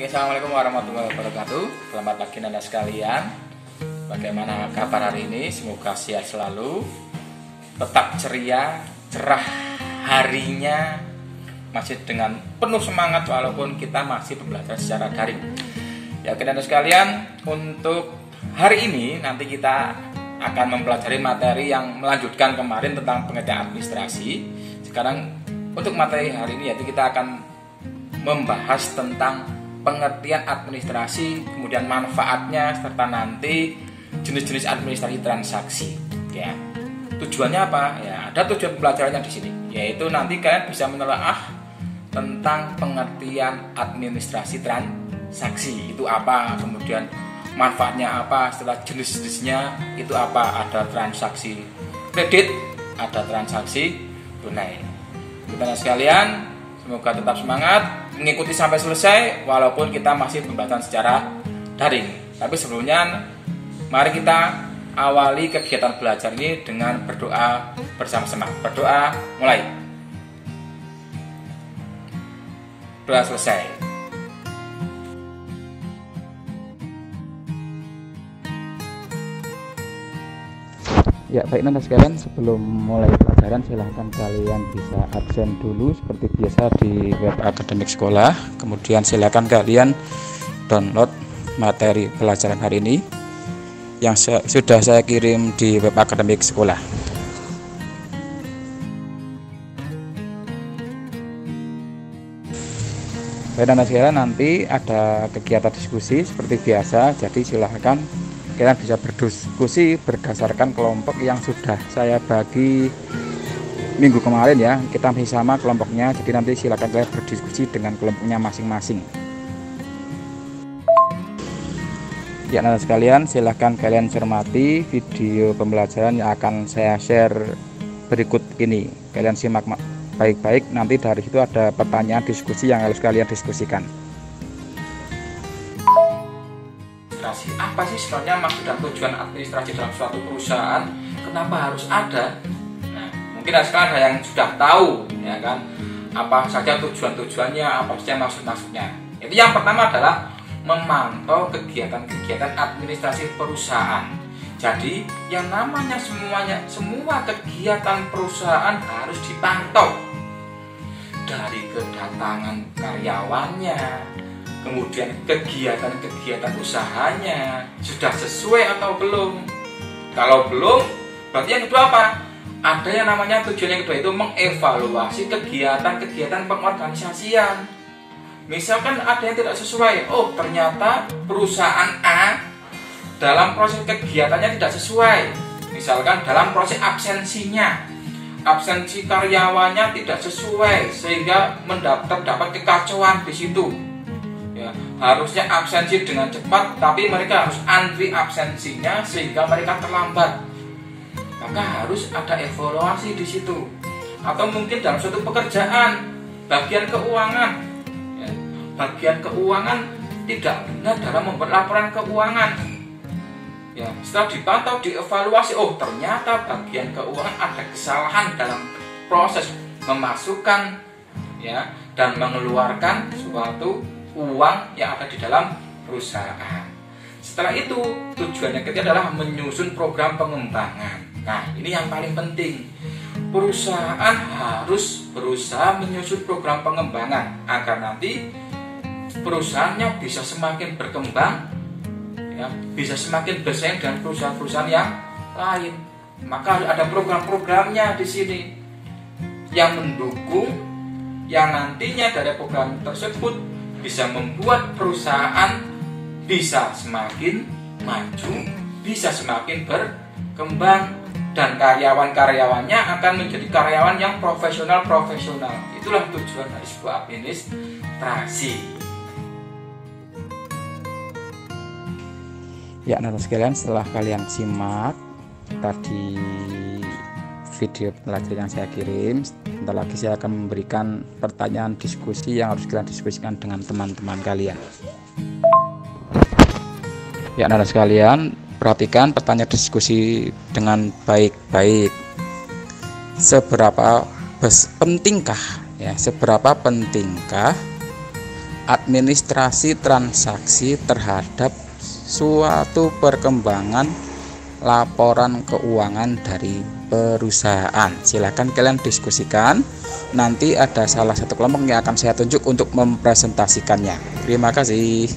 Oke, assalamualaikum warahmatullahi wabarakatuh. Selamat pagi Anda sekalian. Bagaimana kabar hari ini? Semoga sehat selalu, tetap ceria, cerah harinya, masih dengan penuh semangat walaupun kita masih belajar secara daring. Ya, oke Anda sekalian, untuk hari ini nanti kita akan mempelajari materi yang melanjutkan kemarin tentang pengertian administrasi. Sekarang untuk materi hari ini yaitu kita akan membahas tentang pengertian administrasi, kemudian manfaatnya, serta nanti jenis-jenis administrasi transaksi. Ya, tujuannya apa? Ya, ada tujuan pelajarannya di sini, yaitu nanti kalian bisa menelaah tentang pengertian administrasi transaksi itu apa, kemudian manfaatnya apa, setelah jenis-jenisnya itu apa. Ada transaksi kredit, ada transaksi tunai. Kita sekalian, semoga tetap semangat mengikuti sampai selesai walaupun kita masih pembahasan secara daring. Tapi sebelumnya mari kita awali kegiatan belajar ini dengan berdoa bersama-sama. Berdoa mulai. Doa selesai. Ya, baik Anda sekalian, sebelum mulai pelajaran silahkan kalian bisa absen dulu seperti biasa di web akademik sekolah. Kemudian silahkan kalian download materi pelajaran hari ini yang sudah saya kirim di web akademik sekolah. Baik Anda sekalian, nanti ada kegiatan diskusi seperti biasa, jadi silahkan kalian bisa berdiskusi berdasarkan kelompok yang sudah saya bagi minggu kemarin ya. Kita masih sama kelompoknya, jadi nanti silakan kalian berdiskusi dengan kelompoknya masing-masing. Ya Anda sekalian, silahkan kalian cermati video pembelajaran yang akan saya share berikut ini. Kalian simak baik-baik, nanti dari situ ada pertanyaan diskusi yang harus kalian diskusikan. Apa sih sebenarnya maksud dan tujuan administrasi dalam suatu perusahaan? Kenapa harus ada? Nah, mungkin sekarang ada yang sudah tahu, ya kan? Apa saja tujuan-tujuannya, apa saja maksud-maksudnya. Itu yang pertama adalah memantau kegiatan-kegiatan administrasi perusahaan. Jadi, yang namanya semua kegiatan perusahaan harus dipantau. Dari kedatangan karyawannya, kemudian kegiatan-kegiatan usahanya sudah sesuai atau belum. Kalau belum, berarti yang kedua apa? Ada yang namanya tujuan yang kedua itu mengevaluasi kegiatan-kegiatan pengorganisasian. Misalkan ada yang tidak sesuai, oh ternyata perusahaan A dalam proses kegiatannya tidak sesuai. Misalkan dalam proses absensinya, absensi karyawannya tidak sesuai sehingga terdapat kekacauan di situ. Ya, harusnya absensi dengan cepat, tapi mereka harus antri absensinya sehingga mereka terlambat. Maka harus ada evaluasi di situ. Atau mungkin dalam suatu pekerjaan, bagian keuangan, ya, bagian keuangan tidak benar dalam membuat laporan keuangan. Ya, setelah dipantau, dievaluasi, oh ternyata bagian keuangan ada kesalahan dalam proses memasukkan, ya, dan mengeluarkan suatu uang yang ada di dalam perusahaan. Setelah itu tujuannya ketiga adalah menyusun program pengembangan. Nah, ini yang paling penting. Perusahaan harus berusaha menyusun program pengembangan agar nanti perusahaannya bisa semakin berkembang, ya, bisa semakin bersaing dengan perusahaan-perusahaan yang lain. Maka ada program-programnya di sini yang mendukung, yang nantinya dari program tersebut bisa membuat perusahaan bisa semakin maju, bisa semakin berkembang, dan karyawan-karyawannya akan menjadi karyawan yang profesional. Itulah tujuan dari sebuah administrasi. Ya Anda sekalian, setelah kalian simak tadi video pelajaran yang saya kirim, sebentar lagi saya akan memberikan pertanyaan diskusi yang harus kalian diskusikan dengan teman-teman kalian. Ya Anda sekalian, perhatikan pertanyaan diskusi dengan baik-baik. Seberapa pentingkah administrasi transaksi terhadap suatu perkembangan laporan keuangan dari perusahaan. Silakan kalian diskusikan. Nanti ada salah satu kelompok yang akan saya tunjuk untuk mempresentasikannya. Terima kasih.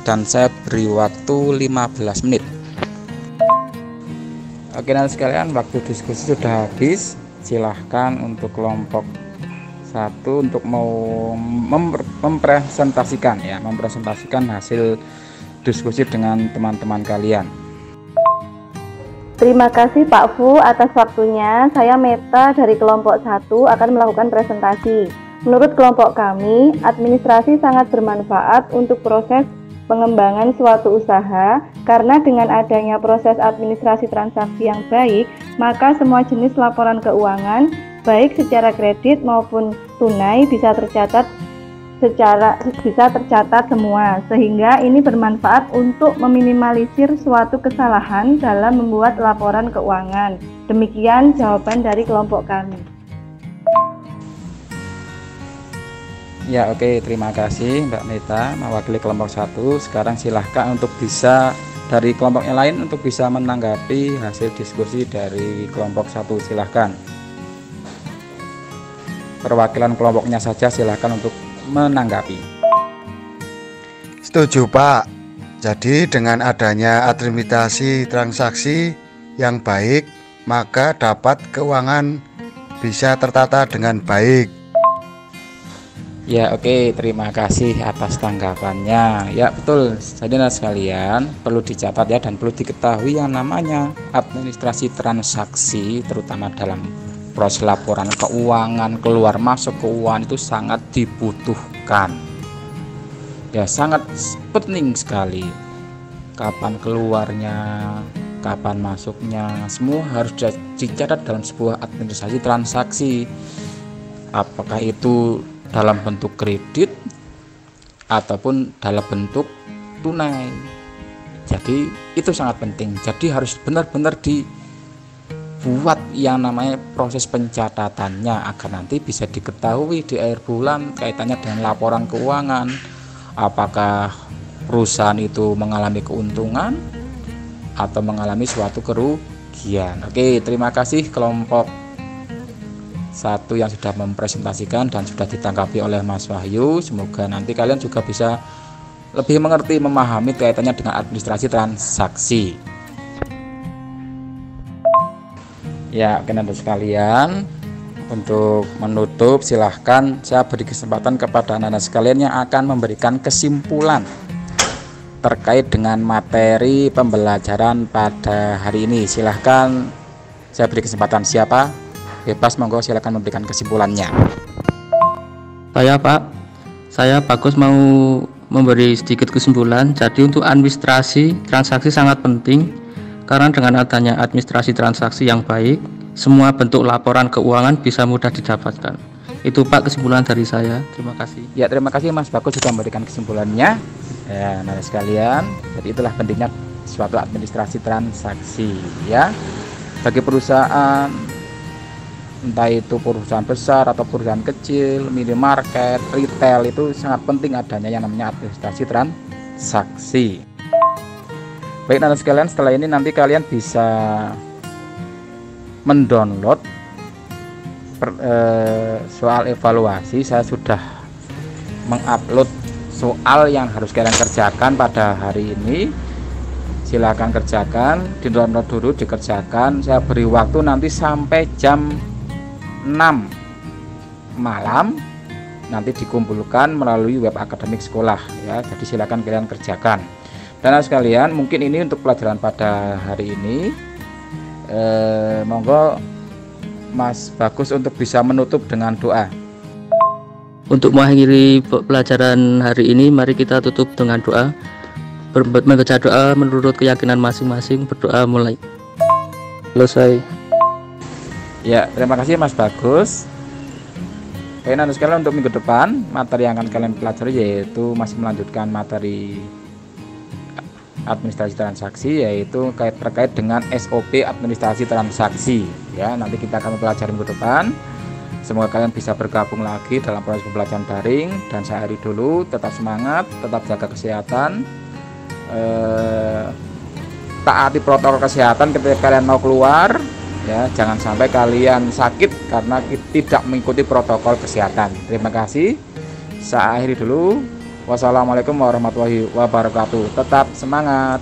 Dan saya beri waktu 15 menit. Oke, nanti sekalian, waktu diskusi sudah habis. Silahkan untuk kelompok 1 untuk mau mempresentasikan hasil diskusi dengan teman-teman kalian. Terima kasih Pak Fu atas waktunya. Saya Meta dari kelompok 1 akan melakukan presentasi. Menurut kelompok kami, administrasi sangat bermanfaat untuk proses pengembangan suatu usaha, karena dengan adanya proses administrasi transaksi yang baik, maka semua jenis laporan keuangan, baik secara kredit maupun tunai bisa tercatat semua, sehingga ini bermanfaat untuk meminimalisir suatu kesalahan dalam membuat laporan keuangan. Demikian jawaban dari kelompok kami. Ya, oke, terima kasih Mbak Meta mewakili kelompok 1. Sekarang silahkan untuk bisa dari kelompok yang lain untuk bisa menanggapi hasil diskusi dari kelompok 1. Silahkan. Perwakilan kelompoknya saja silahkan untuk menanggapi. Setuju Pak. Jadi dengan adanya administrasi transaksi yang baik, maka dapat keuangan bisa tertata dengan baik. Ya, oke, terima kasih atas tanggapannya. Ya, betul. Saudara sekalian, perlu dicatat ya, dan perlu diketahui yang namanya administrasi transaksi, terutama dalam proses laporan keuangan, keluar masuk keuangan, itu sangat dibutuhkan. Ya, sangat penting sekali. Kapan keluarnya, kapan masuknya, semua harus dicatat dalam sebuah administrasi transaksi. Apakah itu dalam bentuk kredit ataupun dalam bentuk tunai. Jadi itu sangat penting. Jadi harus benar-benar dibuat yang namanya proses pencatatannya, agar nanti bisa diketahui di akhir bulan kaitannya dengan laporan keuangan, apakah perusahaan itu mengalami keuntungan atau mengalami suatu kerugian. Oke, terima kasih kelompok 1 yang sudah mempresentasikan dan sudah ditanggapi oleh Mas Wahyu. Semoga nanti kalian juga bisa lebih mengerti, memahami kaitannya dengan administrasi transaksi. Ya, rekan-rekan sekalian, untuk menutup silahkan saya beri kesempatan kepada anak-anak sekalian yang akan memberikan kesimpulan terkait dengan materi pembelajaran pada hari ini. Silahkan saya beri kesempatan. Siapa? Bebas, monggo, silakan memberikan kesimpulannya. Saya Bagus mau memberi sedikit kesimpulan. Jadi untuk administrasi transaksi sangat penting, karena dengan adanya administrasi transaksi yang baik, semua bentuk laporan keuangan bisa mudah didapatkan. Itu Pak kesimpulan dari saya. Terima kasih. Ya, terima kasih Mas Bagus sudah memberikan kesimpulannya. Ya, anak sekalian, jadi itulah pentingnya suatu administrasi transaksi ya. Bagi perusahaan, entah itu perusahaan besar atau perusahaan kecil, minimarket, retail, itu sangat penting adanya yang namanya administrasi transaksi. Baik anak sekalian, setelah ini nanti kalian bisa mendownload soal evaluasi. Saya sudah mengupload soal yang harus kalian kerjakan pada hari ini. Silakan kerjakan, di download dulu, dikerjakan. Saya beri waktu nanti sampai jam 6 malam, nanti dikumpulkan melalui web akademik sekolah ya. Jadi silakan kalian kerjakan. Dan sekalian, mungkin ini untuk pelajaran pada hari ini. Monggo Mas Bagus untuk bisa menutup dengan doa. Untuk mengakhiri pelajaran hari ini, mari kita tutup dengan doa. Membaca doa menurut keyakinan masing-masing. Berdoa mulai. Selesai. Ya, terima kasih Mas Bagus. Oke, nanti sekalian, untuk minggu depan materi yang akan kalian pelajari yaitu masih melanjutkan materi administrasi transaksi, yaitu terkait dengan SOP administrasi transaksi ya. Nanti kita akan pelajari minggu depan. Semoga kalian bisa bergabung lagi dalam proses pembelajaran daring, dan saya akhiri dulu. Tetap semangat, tetap jaga kesehatan, taati protokol kesehatan ketika kalian mau keluar ya, jangan sampai kalian sakit karena tidak mengikuti protokol kesehatan. Terima kasih, saya akhiri dulu. Wassalamualaikum warahmatullahi wabarakatuh. Tetap semangat.